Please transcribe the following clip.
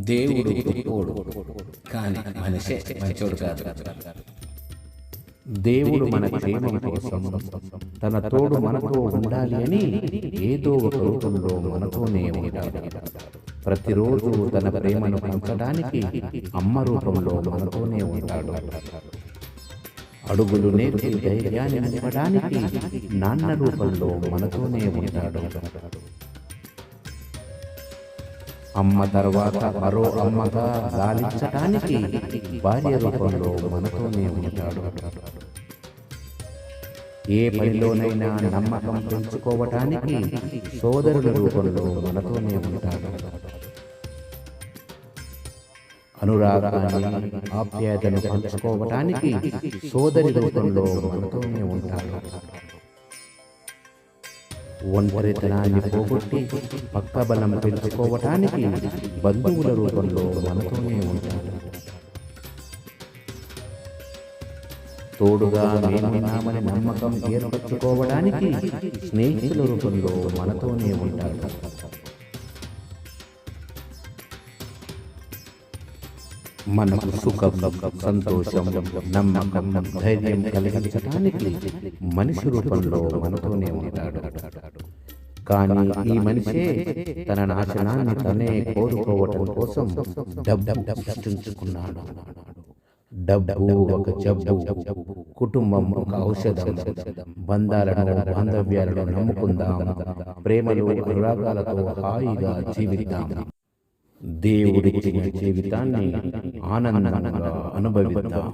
దేవుడు గొప్పోడు, కానీ మనిషే మంచోడు కాదు. దేవుడు మన క్షేమం కోసం తన తోడు మనతో ఉండాలి అని ఏదో ఒక రూపంలో మనతోనే ఉంటాడు. ప్రతిరోజు తన ప్రేమను పంచడానికి అమ్మ రూపంలో మనతోనే ఉంటాడు. అడుగులు నేర్చి ధైర్యాన్ని నింపడానికి నాన్న రూపంలో మనతోనే ఉంటాడు. అమ్మ తర్వాత మరో అమ్మగా లాలించటానికి భార్య రూపంలో మనతోనే ఉంటాడు. ఏ పనిలోనైనా నమ్మకం పెంచుకోవటానికి సోదరుల రూపంలో మనతోనే ఉంటాడు. అనురాగాన్ని ఆప్యాయతను పంచుకోవటానికి సోదరి రూపంలో మనతోనే ఉంటాడు. ఒంటరితనాన్ని పోగొట్టి పక్క బలం పెంచుకోవటానికి బంధువుల రూపంలో మనతోనే ఉంటాడు. తోడుగా మేమున్నామని నమ్మకం ఏర్పరచుకోవడానికి స్నేహితుల రూపంలో మనతోనే ఉంటాడు. మనకు సుఖం, సంతోషం, నమ్మకం, ధైర్యం కలిగించడానికి మనిషి రూపంలో మనతోనే ఉంటాడు. కానీ ఈ మనిషే తన నాశనాన్ని తనే కోరుకోవటం కోసం డబ్బు సృష్టించుకున్నాడు. డబ్బు ఒక జబ్బు, కుటుంబం ఒక ఔషధం. బంధాలను, బాంధవ్యాలను నమ్ముకుందాం, ప్రేమలు, అనురాగాలతో హాయిగా జీవిద్దాం. దేవుడిచ్చిన జీవితాన్ని ఆనందంగా అనుభవిద్దాం.